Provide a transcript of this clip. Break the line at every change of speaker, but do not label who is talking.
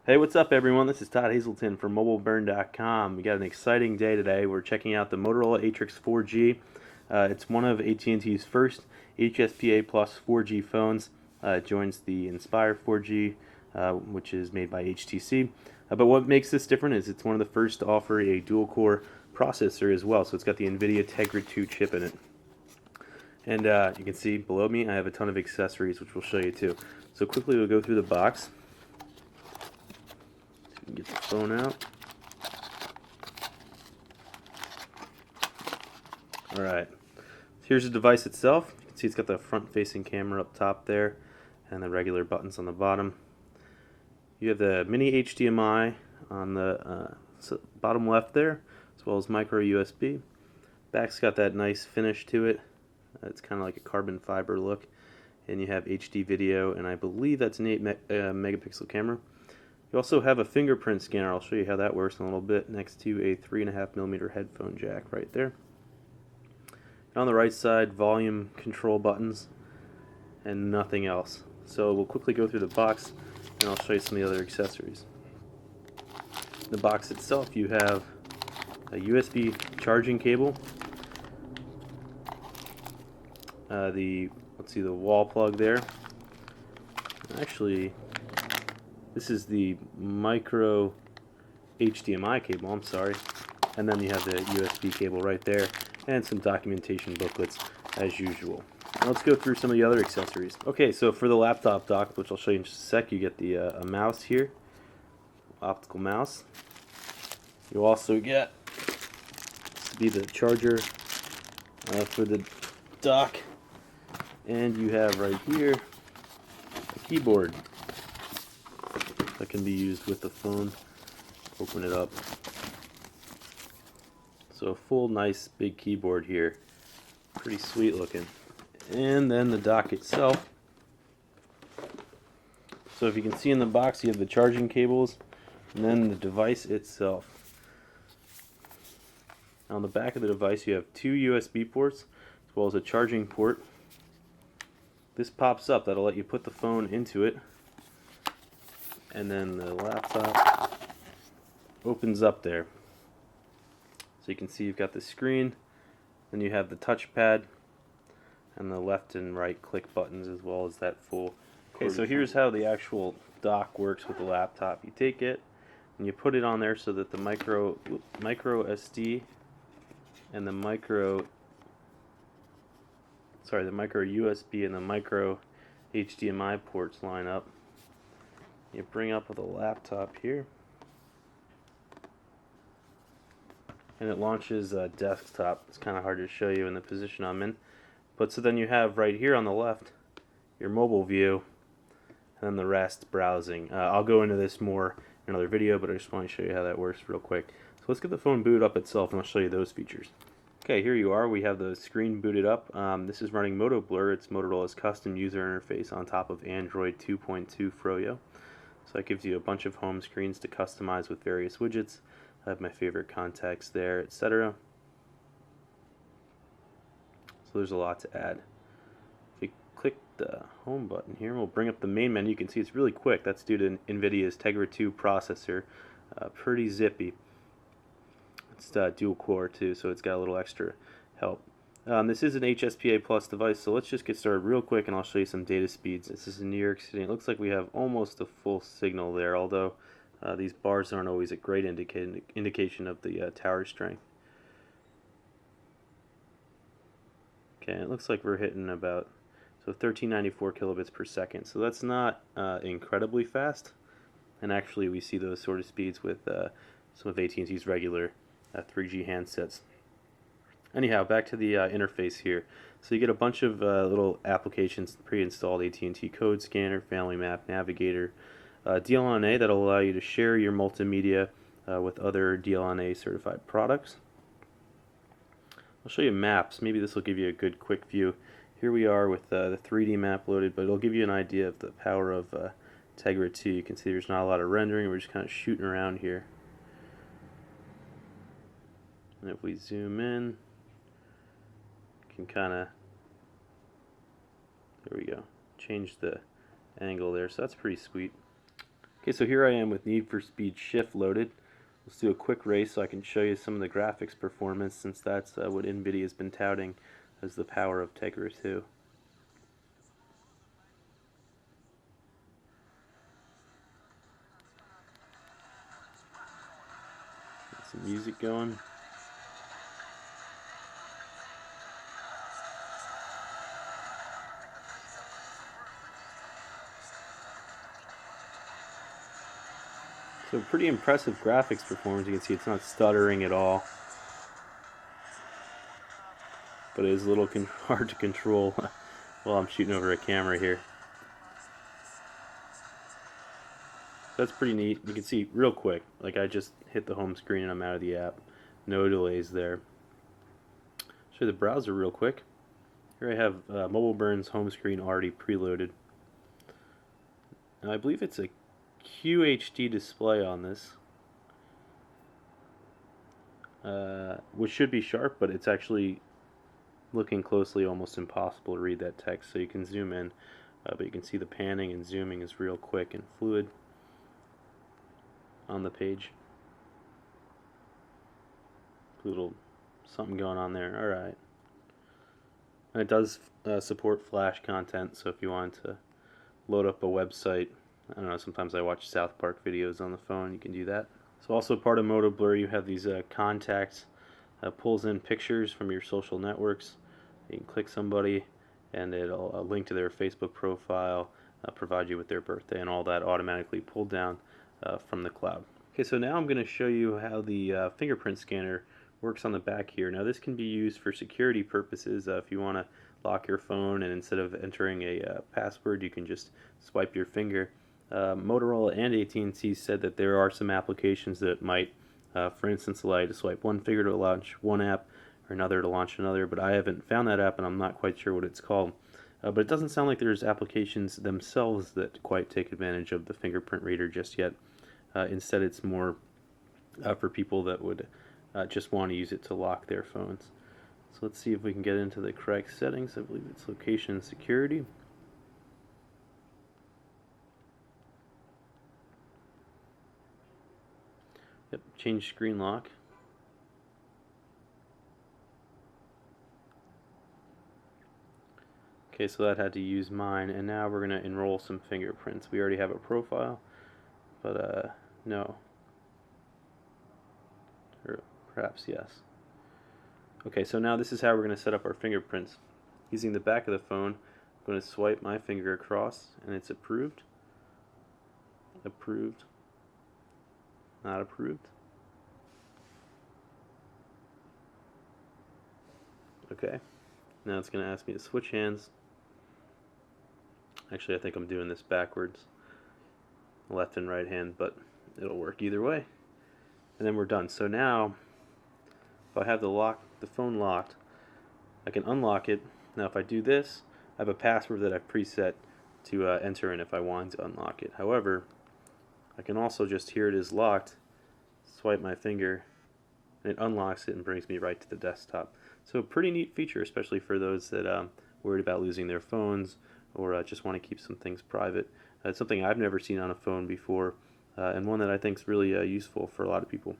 Hey, what's up, everyone? This is Todd Hazelton from MobileBurn.com. We got an exciting day today. We're checking out the Motorola Atrix 4G. It's one of AT&T's first HSPA Plus 4G phones. It joins the Inspire 4G, which is made by HTC. But what makes this different is it's one of the first to offer a dual-core processor as well. So it's got the NVIDIA Tegra 2 chip in it. And you can see below me I have a ton of accessories, which we'll show you too. So quickly we'll go through the box. Get the phone out. Alright, here's the device itself. You can see it's got the front-facing camera up top there and the regular buttons on the bottom. You have the mini HDMI on the bottom left there, as well as micro USB. Back's got that nice finish to it. It's kind of like a carbon fiber look. And you have HD video, and I believe that's an 8 megapixel camera. You also have a fingerprint scanner. I'll show you how that works in a little bit, next to a 3.5mm headphone jack right there. And on the right side, volume control buttons and nothing else. So we'll quickly go through the box and I'll show you some of the other accessories. In the box itself, you have a USB charging cable, the wall plug there. Actually, this is the micro HDMI cable, I'm sorry. And then you have the USB cable right there and some documentation booklets as usual. Now let's go through some of the other accessories. Okay, so for the laptop dock, which I'll show you in just a sec, you get the a mouse here, optical mouse. You'll also get the charger for the dock, and you have right here a keyboard that can be used with the phone. Open it up. So a full nice big keyboard here. Pretty sweet looking. And then the dock itself. So if you can see in the box, you have the charging cables and then the device itself. On the back of the device you have two USB ports as well as a charging port. This pops up. That'll let you put the phone into it. And then the laptop opens up there. So you can see you've got the screen, then you have the touchpad, and the left and right click buttons, as well as that full. Okay, so here's how the actual dock works with the laptop. You take it and you put it on there so that the micro SD and the micro USB and the micro HDMI ports line up. You bring up with a laptop here, and it launches a desktop. It's kind of hard to show you in the position I'm in, but so then you have right here on the left your mobile view, and then the rest browsing. I'll go into this more in another video, but I just want to show you how that works real quick. So let's get the phone booted up itself, and I'll show you those features. Okay, here you are. We have the screen booted up. This is running MotoBlur. It's Motorola's custom user interface on top of Android 2.2 Froyo. So that gives you a bunch of home screens to customize with various widgets. I have my favorite contacts there, etc. So there's a lot to add. If you click the home button here, we'll bring up the main menu. You can see it's really quick. That's due to NVIDIA's Tegra 2 processor. Pretty zippy. It's dual core too, so it's got a little extra help. This is an HSPA Plus device, so let's just get started real quick and I'll show you some data speeds. This is in New York City. It looks like we have almost a full signal there, although these bars aren't always a great indication of the tower strength. Okay, it looks like we're hitting about 1394 kilobits per second, so that's not incredibly fast, and actually we see those sort of speeds with some of AT&T's regular 3G handsets. Anyhow, back to the interface here. So you get a bunch of little applications pre-installed: AT&T Code Scanner, Family Map, Navigator, DLNA that'll allow you to share your multimedia with other DLNA certified products. I'll show you maps. Maybe this will give you a good quick view. Here we are with the 3D map loaded, but it'll give you an idea of the power of Tegra 2. You can see there's not a lot of rendering. We're just kind of shooting around here. And if we zoom in, you can kind of, there we go, change the angle there, so that's pretty sweet. Okay, so here I am with Need for Speed Shift loaded. Let's do a quick race so I can show you some of the graphics performance, since that's what NVIDIA has been touting as the power of Tegra 2. Get some music going. So pretty impressive graphics performance. You can see it's not stuttering at all, but it is a little hard to control while I'm shooting over a camera here. So that's pretty neat. You can see real quick, like I just hit the home screen and I'm out of the app. No delays there. Show you the browser real quick. Here I have Mobile Burn's home screen already preloaded. And I believe it's a QHD display on this, which should be sharp, but it's actually looking closely almost impossible to read that text. So you can zoom in, but you can see the panning and zooming is real quick and fluid on the page. Little something going on there. Alright. And it does support Flash content, so if you want to load up a website, I don't know, sometimes I watch South Park videos on the phone, you can do that. So also part of Moto Blur, you have these contacts, pulls in pictures from your social networks. You can click somebody and it'll link to their Facebook profile, provide you with their birthday, and all that automatically pulled down from the cloud. Okay, so now I'm going to show you how the fingerprint scanner works on the back here. Now this can be used for security purposes. If you want to lock your phone and instead of entering a password, you can just swipe your finger. Motorola and AT&T said that there are some applications that might, for instance, allow you to swipe one finger to launch one app or another to launch another, but I haven't found that app and I'm not quite sure what it's called. But it doesn't sound like there's applications themselves that quite take advantage of the fingerprint reader just yet. Instead, it's more for people that would just want to use it to lock their phones. So let's see if we can get into the correct settings. I believe it's location and security. Yep, change screen lock. Okay, so that had to use mine, and now we're going to enroll some fingerprints. We already have a profile, but no. Or perhaps yes. Okay, so now this is how we're going to set up our fingerprints. Using the back of the phone, I'm going to swipe my finger across, and it's approved. Approved. Not approved. Okay. Now it's going to ask me to switch hands. Actually, I think I'm doing this backwards. Left and right hand, but it'll work either way. And then we're done. So now, if I have the phone locked, I can unlock it. Now if I do this, I have a password that I've preset to enter in if I want to unlock it. However, I can also just, here it is locked, swipe my finger, and it unlocks it and brings me right to the desktop. So a pretty neat feature, especially for those that worried about losing their phones or just want to keep some things private. It's something I've never seen on a phone before, and one that I think is really useful for a lot of people.